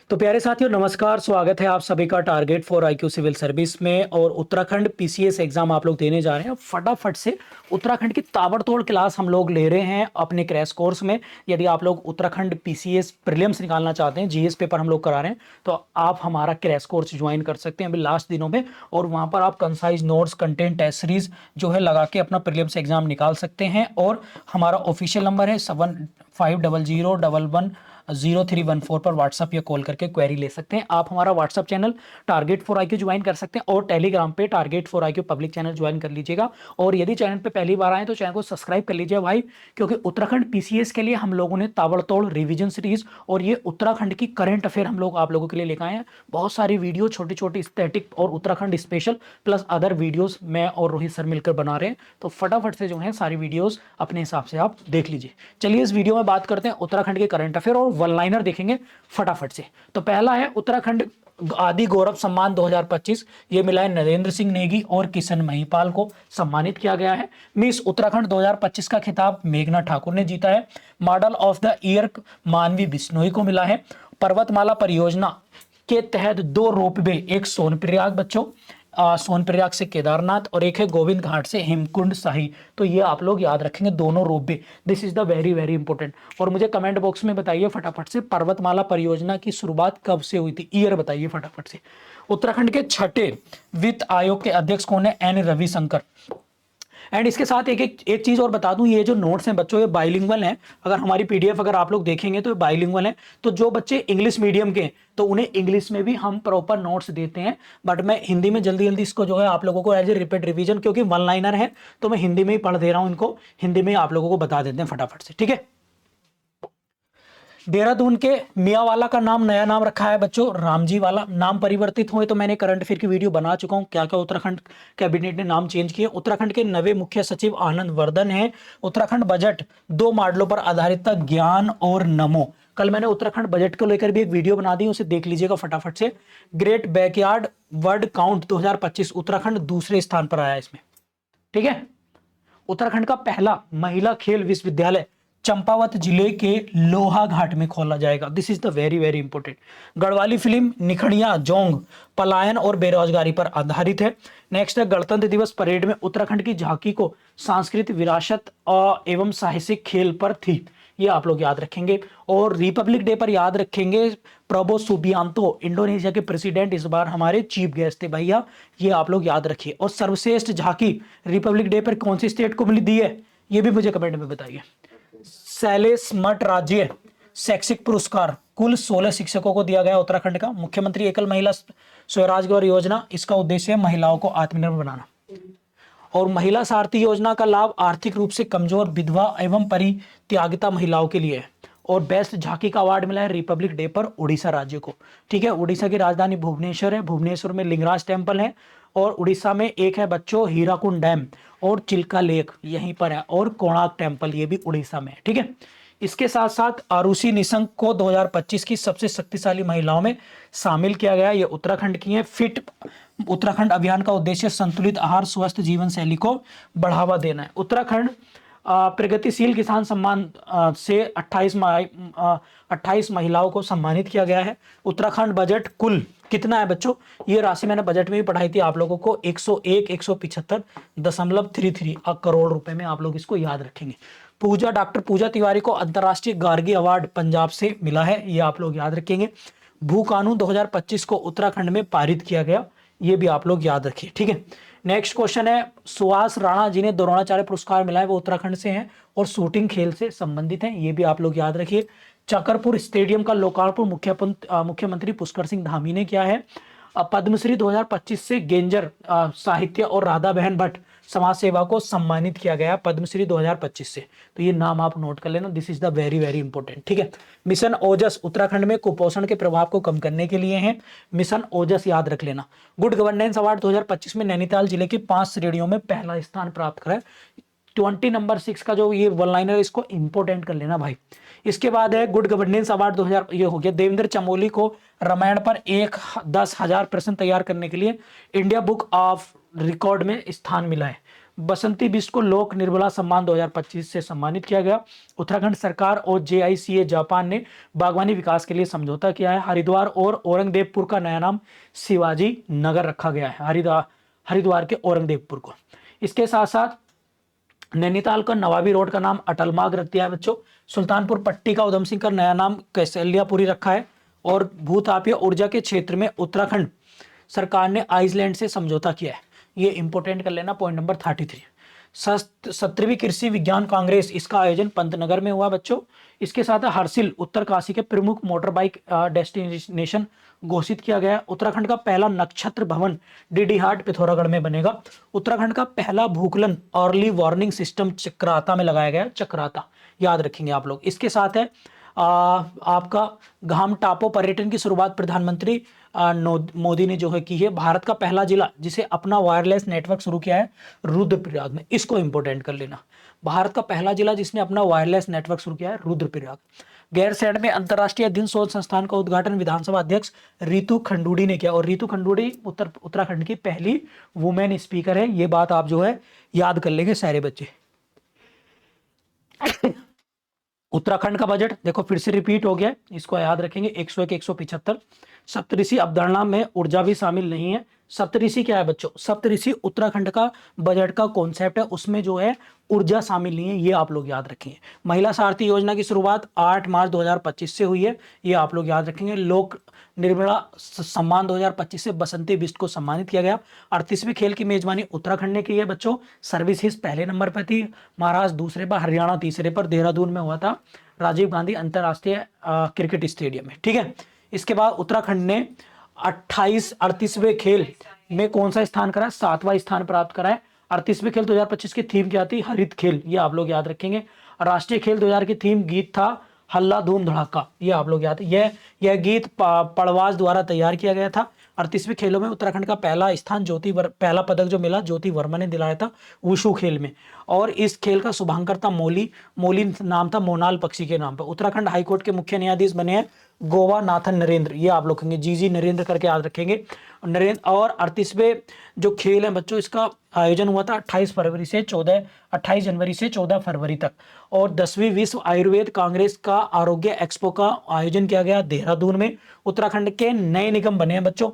तो प्यारे साथियों नमस्कार, स्वागत है आप सभी का Target for IQ civil service में। और उत्तराखंड पीसीएस एग्जाम आप लोग देने जा रहे हैं। फटाफट से उत्तराखंड की ताबड़तोड़ क्लास हम लोग ले रहे हैं अपने क्रैश कोर्स में। यदि आप लोग उत्तराखंड पीसीएस प्रीलिम्स निकालना चाहते हैं, जीएस पेपर हम लोग करा रहे हैं, तो आप हमारा क्रैश कोर्स ज्वाइन कर सकते हैं अभी लास्ट दिनों में। और वहां पर आप concise notes, content, test series जो है लगा के अपना प्रीलिम्स एग्जाम निकाल सकते हैं। और हमारा ऑफिशियल नंबर है 7500110314 पर व्हाट्सअप या कॉल करके क्वेरी ले सकते हैं। आप हमारा WhatsApp channel Target for IQ join कर सकते हैं और टेलीग्राम पे Target for IQ public channel join कर लीजिएगा। और यदि चैनल पे पहली बार आए तो चैनल को सब्सक्राइब कर लीजिए भाई, क्योंकि उत्तराखंड पीसीएस के लिए हम लोगों ने ताबड़तोड़ रिवीजन सीरीज और ये उत्तराखंड की करंट अफेयर हम लोग आप लोगों के लिए लेकर आए हैं। बहुत सारी वीडियो, छोटी छोटी स्टैटिक और Uttarakhand special plus other videos मैं और रोहित सर मिलकर बना रहे हैं। तो फटाफट से जो है सारी वीडियोस अपने हिसाब से आप देख लीजिए। चलिए इस वीडियो में बात करते हैं उत्तराखंड के करंट अफेयर और वन लाइनर देखेंगे फटाफट से। तो पहला है उत्तराखंड आदि गौरव सम्मान 2025। ये मिला है नरेंद्र सिंह नेगी और किशन महिपाल को सम्मानित किया गया है। मिस उत्तराखंड 2025 का खिताब मेघना ठाकुर ने जीता है। मॉडल ऑफ द ईयर मानवी बिश्नोई को मिला है। पर्वतमाला परियोजना के तहत 2 रोपवे, एक सोनप्रयाग बच्चों सोनप्रयाग से केदारनाथ और एक है गोविंद घाट से हेमकुंड शाही। तो ये आप लोग याद रखेंगे, दोनों ropeway. This is the very very important. और मुझे कमेंट बॉक्स में बताइए फटाफट से, पर्वतमाला परियोजना की शुरुआत कब से हुई थी, ईयर बताइए फटाफट से। उत्तराखंड के छठे वित्त आयोग के अध्यक्ष कौन है? एन रविशंकर। एंड इसके साथ एक चीज और बता दूं, ये जो नोट्स हैं बच्चों, ये बाइलिंगुअल हैं। अगर हमारी पीडीएफ अगर आप लोग देखेंगे तो ये बाइलिंगुअल हैं। तो जो बच्चे इंग्लिश मीडियम के, तो उन्हें इंग्लिश में भी हम प्रॉपर नोट्स देते हैं। बट मैं हिंदी में जल्दी जल्दी इसको जो है आप लोगों को एज ए रिपीट रिवीजन, क्योंकि वन लाइनर है तो मैं हिंदी में ही पढ़ दे रहा हूं इनको, हिंदी में आप लोगों को बता देते हैं फटाफट से, ठीक है। देहरादून के मियावाला का नाम, नया नाम रखा है बच्चों रामजी वाला। नाम परिवर्तित हुए तो मैंने करंट अफेयर की वीडियो बना चुका हूं, क्या क्या उत्तराखंड कैबिनेट ने नाम चेंज किए। उत्तराखंड के नवे मुख्य सचिव आनंद वर्धन है। उत्तराखंड बजट 2 मॉडलों पर आधारित था, ज्ञान और नमो। कल मैंने उत्तराखंड बजट को लेकर भी एक वीडियो बना दी, उसे देख लीजिएगा फटाफट से। Great backyard word count 2025, Uttarakhand दूसरे स्थान पर आया इसमें, ठीक है। उत्तराखंड का पहला महिला खेल विश्वविद्यालय चंपावत जिले के लोहा घाट में खोला जाएगा। This is the very very important. Garhwali film निखड़िया जोंग पलायन और बेरोजगारी पर आधारित है। नेक्स्ट है गणतंत्र दिवस परेड में उत्तराखंड की झांकी को सांस्कृतिक विरासत एवं साहसिक खेल पर थी, ये आप लोग याद रखेंगे। और रिपब्लिक डे पर याद रखेंगे प्रबो सुबियांतो, इंडोनेशिया के प्रेसिडेंट इस बार हमारे चीफ गेस्ट थे भैया, ये आप लोग याद रखिए। और सर्वश्रेष्ठ झांकी रिपब्लिक डे पर कौन सी स्टेट को मिली दी है, ये भी मुझे कमेंट में बताइए। शैलेश मठ राज्य शैक्षिक पुरस्कार कुल 16 शिक्षकों को दिया गया उत्तराखंड का। मुख्यमंत्री एकल महिला स्वरोजगार योजना, इसका उद्देश्य है महिलाओं को आत्मनिर्भर बनाना। और महिला सारथी योजना का लाभ आर्थिक रूप से कमजोर विधवा एवं परित्यागिता महिलाओं के लिए है। और बेस्ट झांकी का अवार्ड मिला है रिपब्लिक डे पर उड़ीसा राज्य को, ठीक है। उड़ीसा की राजधानी भुवनेश्वर है, भुवनेश्वर में लिंगराज टेम्पल है। और उड़ीसा में एक है बच्चों हीराकुंड डैम और चिल्का लेक यहीं पर है। और कोणार्क टेम्पल, ये भी उड़ीसा में है, ठीक है। इसके साथ साथ आरुषि निशंक को 2025 की सबसे शक्तिशाली महिलाओं में शामिल किया गया, ये उत्तराखंड की है। फिट उत्तराखंड अभियान का उद्देश्य संतुलित आहार, स्वस्थ जीवन शैली को बढ़ावा देना है। उत्तराखंड प्रगतिशील किसान सम्मान से 28 महिलाओं को सम्मानित किया गया है। उत्तराखंड बजट कुल कितना है बच्चों, ये राशि मैंने बजट में भी पढ़ाई थी आप लोगों को, 101,175.33 करोड़ रुपए में, आप लोग इसको याद रखेंगे। पूजा, डॉक्टर पूजा तिवारी को अंतर्राष्ट्रीय गार्गी अवार्ड पंजाब से मिला है, ये आप लोग याद रखेंगे। भू कानून 2025 को उत्तराखंड में पारित किया गया, ये भी आप लोग याद रखिए, ठीक है। नेक्स्ट क्वेश्चन है सुहास राणा जिन्हें द्रोणाचार्य पुरस्कार मिला है, वो उत्तराखंड से हैं और शूटिंग खेल से संबंधित हैं, ये भी आप लोग याद रखिए। चकरपुर स्टेडियम का लोकार्पण मुख्यमंत्री पुष्कर सिंह धामी ने किया है। पद्मश्री 2025 से गेंजर साहित्य और राधा बहन भट्ट समाज सेवा को सम्मानित किया गया पद्मश्री 2025 से, तो ये नाम आप नोट कर लेना, this is the very very important, ठीक है। मिशन ओजस उत्तराखंड में कुपोषण के प्रभाव को कम करने के लिए है, मिशन ओजस याद रख लेना। गुड गवर्नेंस अवार्ड 2025 में नैनीताल जिले की 5 श्रेणियों में पहला स्थान प्राप्त करा है। 20 नंबर 6 का जो ये वन लाइनर, इसको इंपोर्टेंट कर लेना भाई। इसके बाद है गुड गवर्नेंस अवार्ड 2000, ये हो गया। देवेंद्र चमोली को रामायण पर 10,000 प्रश्न तैयार करने के लिए इंडिया बुक ऑफ रिकॉर्ड में स्थान मिला है। बसंती बिष्ट को लोक निर्मला सम्मान 2025 से सम्मानित किया गया। उत्तराखंड सरकार और JICA जापान ने बागवानी विकास के लिए समझौता किया है। हरिद्वार और औरंगजेबपुर का नया नाम शिवाजी नगर रखा गया है, हरिद्वार के औरंगजेबपुर को। इसके साथ साथ नैनीताल का नवाबी रोड का नाम अटलमार्ग रख दिया है बच्चों। सुल्तानपुर पट्टी का उधम सिंह का नया नाम कैसलियापुरी रखा है। और भूतापीय ऊर्जा के क्षेत्र में उत्तराखंड सरकार ने आइसलैंड से समझौता किया है। ये इंपोर्टेंट कर लेना, पॉइंट नंबर 33। 17वीं कृषि विज्ञान कांग्रेस, इसका आयोजन पंतनगर में हुआ बच्चों। इसके साथ हरसिल उत्तरकाशी के प्रमुख मोटर बाइक डेस्टिनेशन घोषित किया गया। उत्तराखंड का पहला नक्षत्र भवन डीडी हाट पिथौरागढ़ में बनेगा। उत्तराखंड का पहला भूकलन अर्ली वार्निंग सिस्टम चक्राता में लगाया गया। चक्राता याद रखेंगे आप लोग। इसके साथ है आपका घाम टापो पर्यटन की शुरुआत प्रधानमंत्री मोदी ने जो है की है। भारत का पहला जिला जिसे अपना वायरलेस नेटवर्क शुरू किया है रुद्रप्रयाग में, इसको इंपोर्टेंट कर लेना। भारत का पहला जिला जिसने अपना वायरलेस नेटवर्क शुरू किया है रुद्रप्रयाग। गैरसैंण में अंतर्राष्ट्रीय अध्ययन शोध संस्थान का उद्घाटन विधानसभा अध्यक्ष रितु खंडूड़ी ने किया। और रितु खंडूड़ी उत्तराखंड की पहली वुमेन स्पीकर है। ये बात आप जो है याद कर लेंगे सारे बच्चे। उत्तराखंड का बजट देखो फिर से रिपीट हो गया, इसको याद रखेंगे। 101 175। सप्तऋषि अवधारणा में ऊर्जा भी शामिल नहीं है। सप्तऋषि क्या है बच्चों? सप्तऋषि उत्तराखंड का बजट का कॉन्सेप्ट है, उसमें जो है ऊर्जा शामिल नहीं है, ये आप लोग याद रखेंगे। महिला सारथी योजना की शुरुआत 8 मार्च 2025 से हुई है, ये आप लोग याद रखेंगे। लोक निर्मला सम्मान 2025 से बसंती बिष्ट को सम्मानित किया गया। 38वें खेल की मेजबानी उत्तराखंड ने की है बच्चों। सर्विसेज पहले नंबर पर थी, महाराष्ट्र दूसरे पर, हरियाणा तीसरे पर। देहरादून में हुआ था राजीव गांधी अंतरराष्ट्रीय क्रिकेट स्टेडियम में, ठीक है। इसके बाद उत्तराखंड ने 38वें खेल में कौन सा स्थान करा? 7वां स्थान प्राप्त करा है। 38वें खेल 2025 की थीम क्या थी? हरित खेल, ये आप लोग याद रखेंगे। राष्ट्रीय खेल 2000 की थीम गीत था हल्ला धूम धड़ाका, ये आप लोग याद। यह गीत पड़वाज द्वारा तैयार किया गया था। 38वें खेलों में उत्तराखंड का पहला स्थान पहला पदक जो मिला ज्योति वर्मा ने दिलाया था वुशु खेल में। और इस खेल का शुभांकर था मोली नाम था मोनाल पक्षी के नाम पर। उत्तराखंड हाईकोर्ट के मुख्य न्यायाधीश बने हैं गोवा नाथन नरेंद्र, ये आप लोग कहेंगे जी नरेंद्र करके याद रखेंगे नरेंद्र। और 38वें जो खेल है बच्चों, इसका आयोजन हुआ था 28 जनवरी से 14 फरवरी तक। और 10वीं विश्व आयुर्वेद कांग्रेस का आरोग्य एक्सपो का आयोजन किया गया देहरादून में। उत्तराखंड के नए निगम बने हैं बच्चों।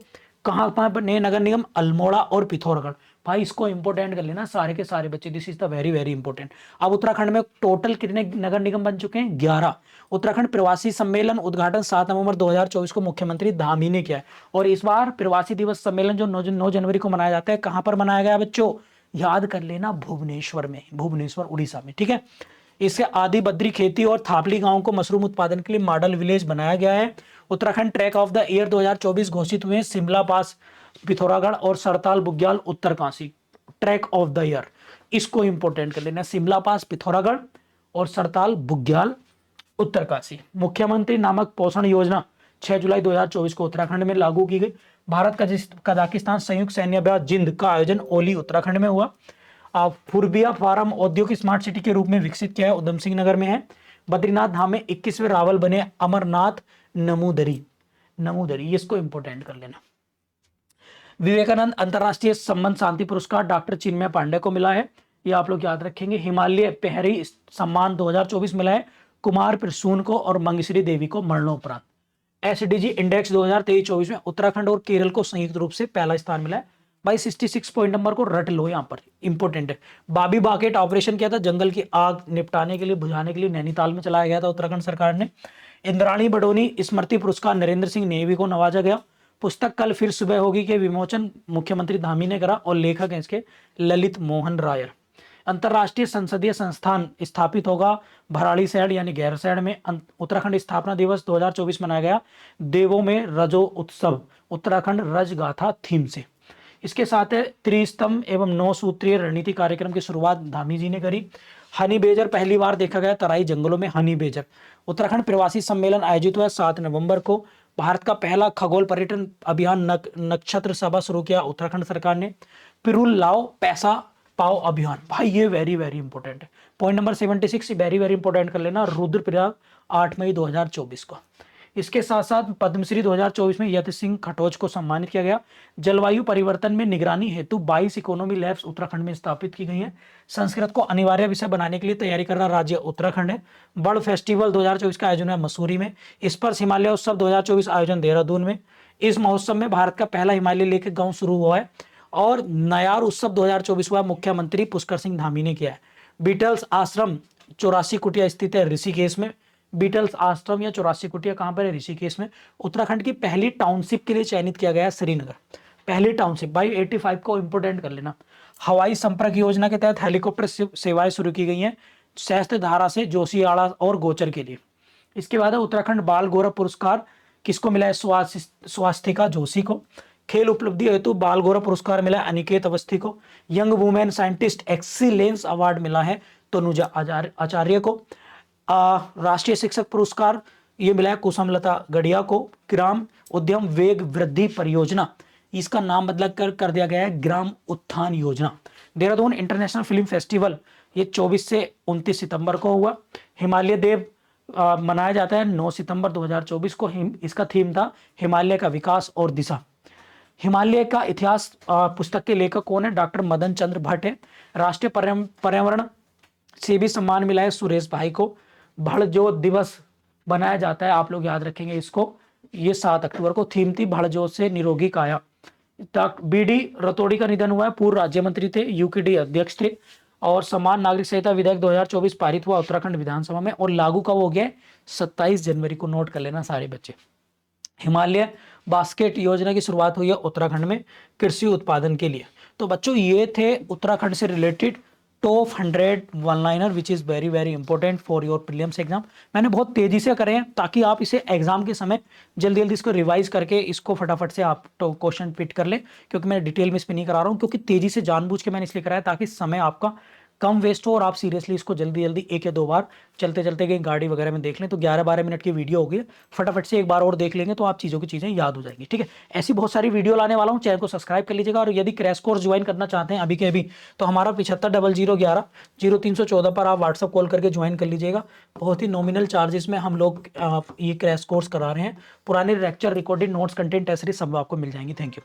कहाँ पर नए नगर निगम? अल्मोड़ा और पिथौरागढ़। भाई इसको इंपोर्टेंट कर लेना सारे के सारे बच्चे, this is the very very important. अब उत्तराखंड में टोटल कितने नगर निगम बन चुके हैं? 11। उत्तराखंड प्रवासी सम्मेलन उद्घाटन 7 नवंबर 2024 को मुख्यमंत्री धामी ने किया है। और इस बार प्रवासी दिवस सम्मेलन जो 9 जनवरी को मनाया जाता है, कहां पर मनाया गया बच्चों? याद कर लेना, भुवनेश्वर में, भुवनेश्वर उड़ीसा में, ठीक है। इससे आदि बद्री खेती और थापली गांव को मशरूम उत्पादन के लिए मॉडल विलेज बनाया गया है। Uttarakhand trek of the year 2024 घोषित हुए। शिमला पास पिथौरागढ़ और Sartal Bugyal Uttarkashi trek of the year, इसको इंपोर्टेंट कर लेना। शिमला पास पिथौरागढ़ और सरताल बुग्याल उत्तरकाशी। मुख्यमंत्री नामक पोषण योजना 6 जुलाई 2024 को उत्तराखंड में लागू की गई। भारत कजाकिस्तान संयुक्त सैन्य अभ्यास जिंद का आयोजन ओली उत्तराखंड में हुआ। फुरबिया फार्म औद्योगिक स्मार्ट सिटी के रूप में विकसित किया है, उधम सिंह नगर में है। बद्रीनाथ धाम में 21वें रावल बने अमरनाथ नमूदरी, इसको इंपोर्टेंट कर लेना। विवेकानंद अंतरराष्ट्रीय संबंध शांति पुरस्कार डॉक्टर चिन्मय पांडे को मिला है, ये आप लोग याद रखेंगे। हिमालय पेहरी सम्मान 2024 मिला है कुमार प्रसून को और मंगेश्वरी देवी को मरणोपरांत। एसडीजी इंडेक्स 2023-24 में उत्तराखंड और केरल को संयुक्त रूप से पहला स्थान मिला है। भाई 66 पॉइंट नंबर को रट लो, यहाँ पर इंपोर्टेंट है। बाबी बाकेट ऑपरेशन किया था, जंगल की आग निपटाने के लिए, बुझाने के लिए नैनीताल में चलाया गया था उत्तराखंड सरकार ने। इंद्राणी बडोनी स्मृति पुरस्कार नरेंद्र सिंह नेवी को नवाजा गया। पुस्तक कल फिर सुबह होगी के विमोचन मुख्यमंत्री धामी ने करा और लेखक हैं इसके ललित मोहन रायर। अंतर्राष्ट्रीय संसदीय संस्थान स्थापित होगा भराड़ीसैंण यानी गैरसैंण में। उत्तराखंड स्थापना दिवस 2024 मनाया गया। देवों में रजो उत्सव उत्तराखंड रज गाथा थीम से। इसके साथ है त्रिस्तंभ एवं 9 सूत्रीय रणनीति कार्यक्रम की शुरुआत धामी जी ने करी। हनी बेजर पहली बार देखा गया तराई जंगलों में, हनी बेजर। उत्तराखंड प्रवासी सम्मेलन आयोजित हुआ 7 नवंबर को। भारत का पहला खगोल पर्यटन अभियान नक्षत्र सभा शुरू किया उत्तराखंड सरकार ने। पिरुल लाओ पैसा पाओ अभियान, भाई ये वेरी वेरी इंपॉर्टेंट है। Point number 76 very very important कर लेना। रुद्रप्रयाग 8 मई 2024 को। इसके साथ साथ पद्मश्री 2024 में यति सिंह खटोच को सम्मानित किया गया। जलवायु परिवर्तन में निगरानी हेतु 22 इकोनॉमी लैब्स उत्तराखंड में स्थापित की गई हैं। संस्कृत को अनिवार्य विषय बनाने के लिए तैयारी कर रहा राज्य उत्तराखंड है। बर्ड फेस्टिवल 2024 का आयोजन है मसूरी में। स्पर्श हिमालय उत्सव 2024 आयोजन देहरादून में। इस महोत्सव में भारत का पहला हिमालय लेखक गांव शुरू हुआ है। और नयार उत्सव 2024 हुआ, मुख्यमंत्री पुष्कर सिंह धामी ने किया है। बीटल्स आश्रम 84 कुटिया स्थित है ऋषिकेश में। बीटल्स आश्रम या 84 कुटिया कहां पर है? ऋषिकेश में। उत्तराखंड की पहली टाउनशिप के लिए चयनित किया गया है श्रीनगर। पहली टाउनशिप भाई 85 को इंपोर्टेंट कर लेना। हवाई संपर्क योजना के तहत हेलीकॉप्टर सेवाएं शुरू की गई हैं सहस्त्रधारा से जोशीआड़ा और गोचर के लिए। इसके बाद है उत्तराखंड बाल गौरव पुरस्कार किसको मिला है? स्वास्तिका जोशी को। खेल उपलब्धि हेतु बाल गौरव पुरस्कार मिला अनिकेत अवस्थी को। Young women scientist excellence award मिला है तनुजा आचार्य को। राष्ट्रीय शिक्षक पुरस्कार ये मिला है कुसुमलता गढ़िया को। ग्राम उद्यम वेग वृद्धि परियोजना, इसका नाम बदल कर दिया गया है ग्राम Utthan Yojana. Dehradun international film festival ये 24 से 29 सितंबर को हुआ। हिमालय देव मनाया जाता है 9 सितंबर 2024 को। इसका थीम था हिमालय का विकास और दिशा। हिमालय का इतिहास पुस्तक के लेखक कौन है? डॉक्टर मदन चंद्र भट्ट है। राष्ट्रीय पर्यावरण से भी सम्मान मिला है सुरेश भाई को। भड़जोत दिवस बनाया जाता है, आप लोग याद रखेंगे इसको, ये 7 अक्टूबर को। थीम थी भड़जोत से निरोगी काया। बीडी रतोड़ी का निधन हुआ है, पूर्व राज्य मंत्री थे, यूकेडी अध्यक्ष थे। और समान नागरिक संहिता विधेयक 2024 पारित हुआ उत्तराखंड विधानसभा में और लागू कब हो गया? 27 जनवरी को। नोट कर लेना सारे बच्चे। हिमालय बास्केट योजना की शुरुआत हुई है उत्तराखंड में कृषि उत्पादन के लिए। तो बच्चों ये थे उत्तराखंड से related top 100 one liner which is very very important for your prelims exam. मैंने बहुत तेजी से करे हैं ताकि आप इसे एग्जाम के समय जल्दी जल्दी इसको रिवाइज करके इसको फटाफट से आप तो क्वेश्चन पिट कर ले, क्योंकि मैं डिटेल में इस पर नहीं करा रहा हूँ, क्योंकि तेजी से जानबूझ के मैंने इसलिए कराया ताकि समय आपका कम वेस्ट हो और आप सीरियसली इसको जल्दी जल्दी 1 या 2 बार चलते चलते कहीं गाड़ी वगैरह में देख लें। तो 11-12 मिनट की वीडियो होगी, फटाफट से एक बार और देख लेंगे तो आप चीज़ों की चीज़ें याद हो जाएंगी। ठीक है, ऐसी बहुत सारी वीडियो लाने वाला हूँ, चैनल को सब्सक्राइब कर लीजिएगा। और यदि क्रैश कोर्स ज्वाइन करना चाहते हैं अभी के अभी तो हमारा 7500110314 पर आप व्हाट्सअप कॉल करके ज्वाइन कर लीजिएगा। बहुत ही नॉमिनल चार्जेस में हम लोग ये क्रैश कोर्स करा रहे हैं। पुराने lecture recorded notes content accessories सब आपको मिल जाएंगी। Thank you.